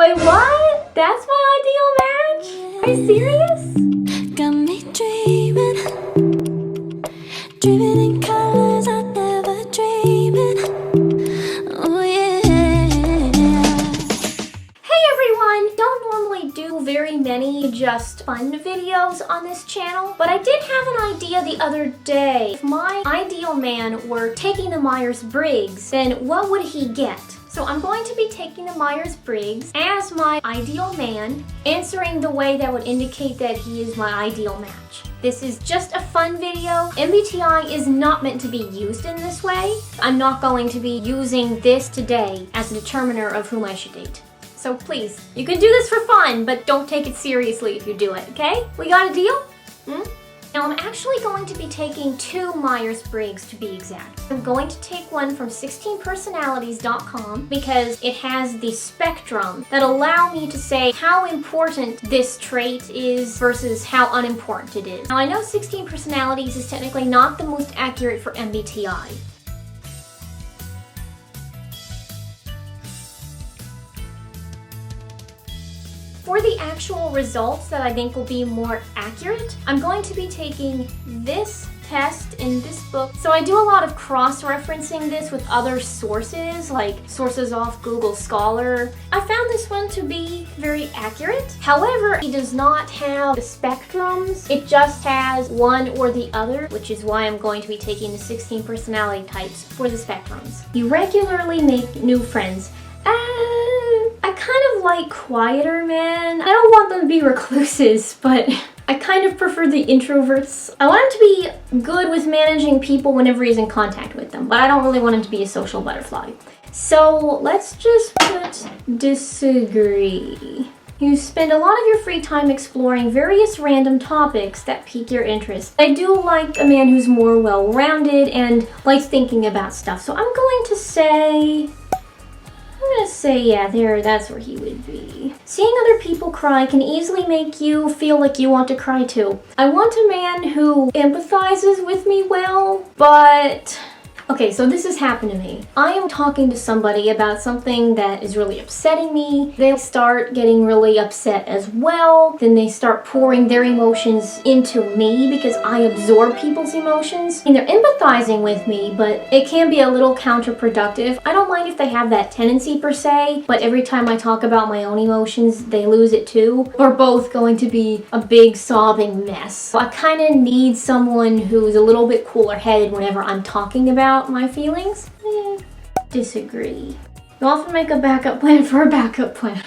Wait, what? That's my ideal match? Are you serious? Got me dreaming, dreaming in colors I never dreamed. Oh yeah. Hey everyone! Don't normally do very many just fun videos on this channel, but I did have an idea the other day. If my ideal man were taking the Myers-Briggs, then what would he get? So I'm going to be taking the Myers-Briggs as my ideal man, answering the way that would indicate that he is my ideal match. This is just a fun video. MBTI is not meant to be used in this way. I'm not going to be using this today as a determiner of whom I should date. So please, you can do this for fun, but don't take it seriously if you do it, okay? We got a deal? Now I'm actually going to be taking two Myers-Briggs to be exact. I'm going to take one from 16personalities.com because it has the spectrum that allow me to say how important this trait is versus how unimportant it is. Now I know 16 personalities is technically not the most accurate for MBTI. For the actual results that I think will be more accurate, I'm going to be taking this test in this book. So I do a lot of cross-referencing this with other sources, like sources off Google Scholar. I found this one to be very accurate. However, it does not have the spectrums. It just has one or the other, which is why I'm going to be taking the 16 personality types for the spectrums. You regularly make new friends. I kind of like quieter men. I don't want them to be recluses, but I kind of prefer the introverts. I want him to be good with managing people whenever he's in contact with them, but I don't really want him to be a social butterfly. So let's just put disagree. You spend a lot of your free time exploring various random topics that pique your interest. I do like a man who's more well-rounded and likes thinking about stuff, so I'm going to say... yeah, that's where he would be. Seeing other people cry can easily make you feel like you want to cry too. I want a man who empathizes with me well, but... Okay, so this has happened to me. I am talking to somebody about something that is really upsetting me. They start getting really upset as well. Then they start pouring their emotions into me because I absorb people's emotions. And they're empathizing with me, but it can be a little counterproductive. I don't mind if they have that tendency per se, but every time I talk about my own emotions, they lose it too. We're both going to be a big sobbing mess. So I kind of need someone who's a little bit cooler headed whenever I'm talking about my feelings. Disagree. You often make a backup plan for a backup plan.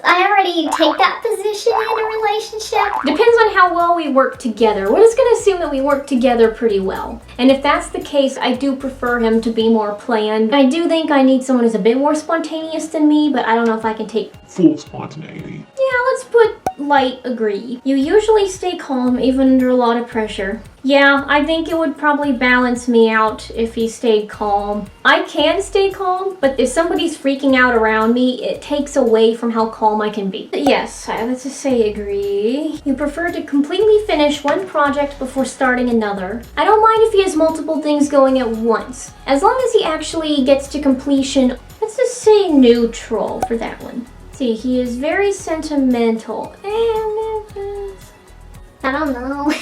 I already take that position in a relationship. Depends on how well we work together. We're just gonna assume that we work together pretty well. And if that's the case, I do prefer him to be more planned. I do think I need someone who's a bit more spontaneous than me, but I don't know if I can take full spontaneity. Yeah, let's put light agree. You usually stay calm even under a lot of pressure. Yeah, I think it would probably balance me out if he stayed calm. I can stay calm, but if somebody's freaking out around me, it takes away from how calm I can be. Yes, let's just say agree. You prefer to completely finish one project before starting another. I don't mind if he has multiple things going at once, as long as he actually gets to completion. Let's just say neutral for that one. See, he is very sentimental. I don't know. Maybe.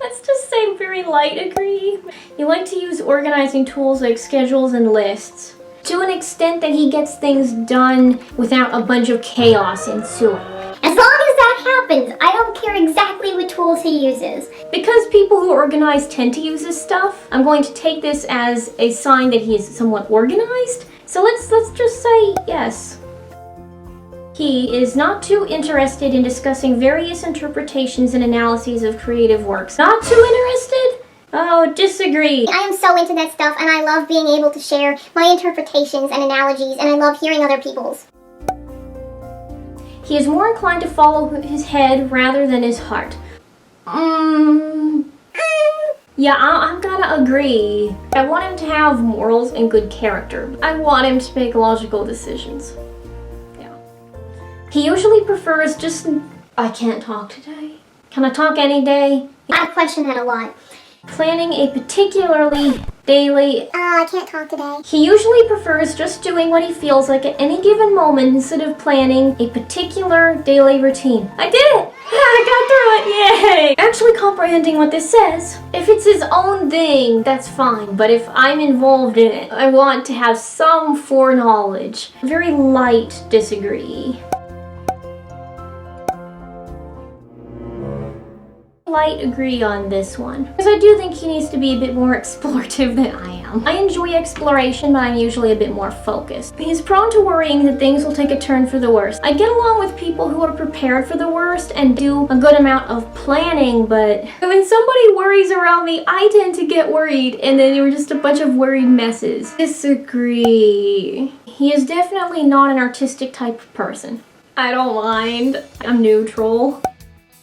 Let's just say very light agree. You like to use organizing tools like schedules and lists to an extent that he gets things done without a bunch of chaos ensuing. As long as that happens, I don't care exactly what tools he uses. Because people who organize tend to use this stuff, I'm going to take this as a sign that he is somewhat organized. So let's just say yes. He is not too interested in discussing various interpretations and analyses of creative works. Not too interested? Oh, disagree. I am so into that stuff, and I love being able to share my interpretations and analogies, and I love hearing other people's. He is more inclined to follow his head rather than his heart. Yeah, I'm gonna agree. I want him to have morals and good character. I want him to make logical decisions. Yeah. He usually prefers just... I can't talk today. Can I talk any day? I question that a lot. Planning a particularly daily. I can't talk today. He usually prefers just doing what he feels like at any given moment instead of planning a particular daily routine. I did it! I got through it, yay! Actually comprehending what this says. If it's his own thing, that's fine, but if I'm involved in it, I want to have some foreknowledge. Very light disagree. Light agree on this one, because I do think he needs to be a bit more explorative than I am. I enjoy exploration, but I'm usually a bit more focused. He's prone to worrying that things will take a turn for the worst. I get along with people who are prepared for the worst and do a good amount of planning, but when somebody worries around me, I tend to get worried, and then we're just a bunch of worried messes. Disagree. He is definitely not an artistic type of person. I don't mind. I'm neutral.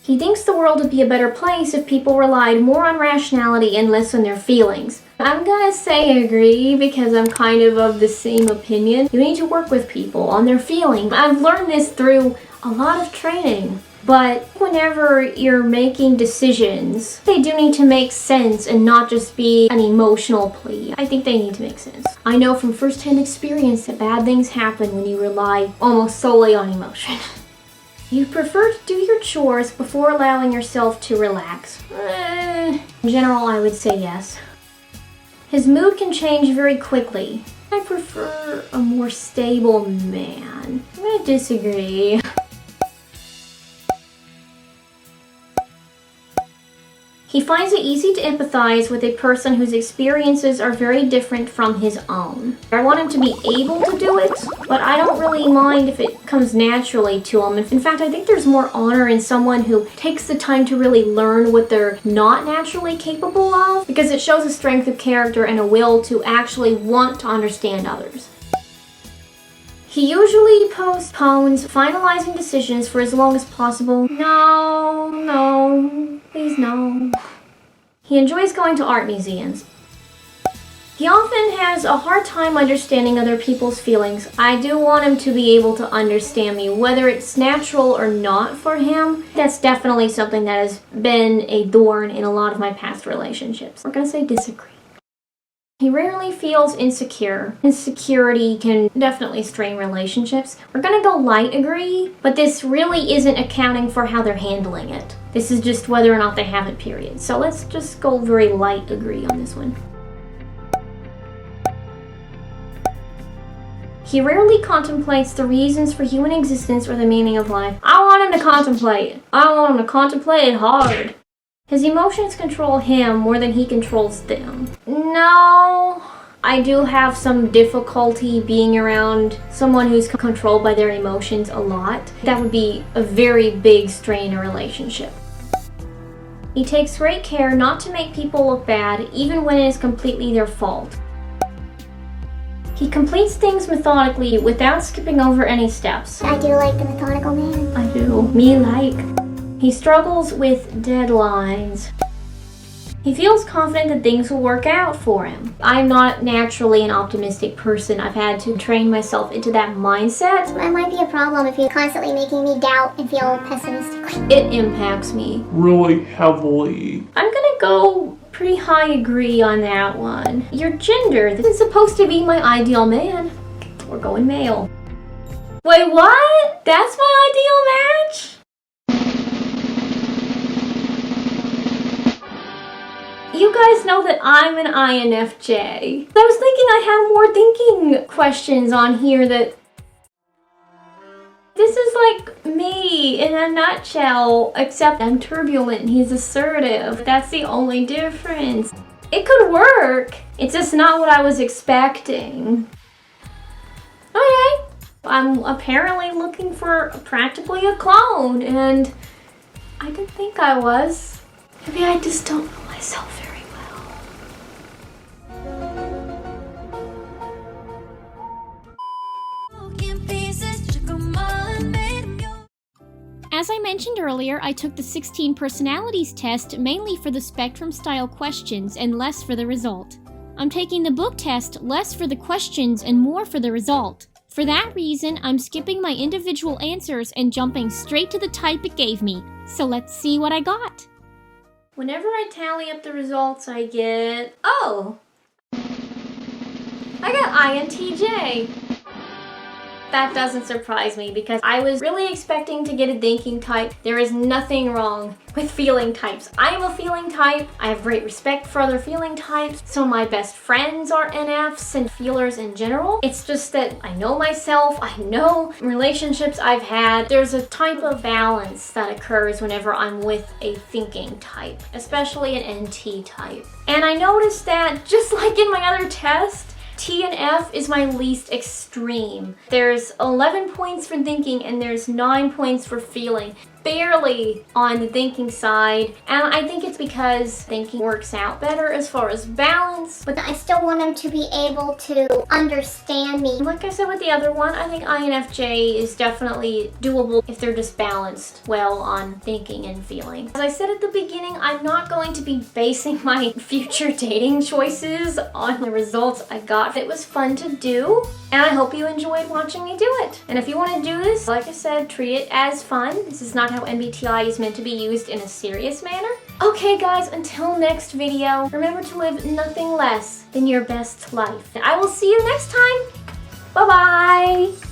He thinks the world would be a better place if people relied more on rationality and less on their feelings. I'm gonna say agree because I'm kind of the same opinion. You need to work with people on their feelings. I've learned this through a lot of training. But whenever you're making decisions, they do need to make sense and not just be an emotional plea. I think they need to make sense. I know from first-hand experience that bad things happen when you rely almost solely on emotion. You prefer to do your chores before allowing yourself to relax. In general, I would say yes. His mood can change very quickly. I prefer a more stable man. I'm gonna disagree. He finds it easy to empathize with a person whose experiences are very different from his own. I want him to be able to do it, but I don't really mind if it comes naturally to him. In fact, I think there's more honor in someone who takes the time to really learn what they're not naturally capable of, because it shows a strength of character and a will to actually want to understand others. He usually postpones finalizing decisions for as long as possible. No, please no. He enjoys going to art museums. He often has a hard time understanding other people's feelings. I do want him to be able to understand me, whether it's natural or not for him. That's definitely something that has been a thorn in a lot of my past relationships. We're gonna say disagree. He rarely feels insecure. Insecurity can definitely strain relationships. We're gonna go light agree, but this really isn't accounting for how they're handling it. This is just whether or not they have it, period. So let's just go very light agree on this one. He rarely contemplates the reasons for human existence or the meaning of life. I want him to contemplate. I want him to contemplate hard. His emotions control him more than he controls them. No, I do have some difficulty being around someone who's controlled by their emotions a lot. That would be a very big strain in a relationship. He takes great care not to make people look bad, even when it is completely their fault. He completes things methodically without skipping over any steps. I do like the methodical man. I do. Me like. He struggles with deadlines. He feels confident that things will work out for him. I'm not naturally an optimistic person. I've had to train myself into that mindset. That might be a problem if you're constantly making me doubt and feel pessimistically. It impacts me really heavily. I'm gonna go pretty high agree on that one. Your gender. This is supposed to be my ideal man. We're going male. Wait, what? That's my ideal match? You guys know that I'm an INFJ. I was thinking I had more thinking questions on here that... This is like me in a nutshell, except I'm turbulent and he's assertive. That's the only difference. It could work. It's just not what I was expecting. Okay. I'm apparently looking for practically a clone, and I didn't think I was. Maybe I just don't know myself very As I mentioned earlier, I took the 16 personalities test mainly for the spectrum style questions and less for the result. I'm taking the book test less for the questions and more for the result. For that reason, I'm skipping my individual answers and jumping straight to the type it gave me. So let's see what I got. Whenever I tally up the results, I get... Oh! I got INTJ. That doesn't surprise me because I was really expecting to get a thinking type. There is nothing wrong with feeling types. I am a feeling type. I have great respect for other feeling types. Some of my best friends are NFs and feelers in general. It's just that I know myself. I know relationships I've had. There's a type of balance that occurs whenever I'm with a thinking type, especially an NT type. And I noticed that just like in my other test, T and F is my least extreme. There's 11 points for thinking and there's 9 points for feeling. Barely on the thinking side, and I think it's because thinking works out better as far as balance. But I still want them to be able to understand me. Like I said with the other one, I think INFJ is definitely doable if they're just balanced well on thinking and feeling. As I said at the beginning, I'm not going to be basing my future dating choices on the results I got. It was fun to do, and I hope you enjoyed watching me do it. And if you want to do this, like I said, treat it as fun. This is not how MBTI is meant to be used in a serious manner. Okay guys, until next video, remember to live nothing less than your best life. I will see you next time. Bye-bye.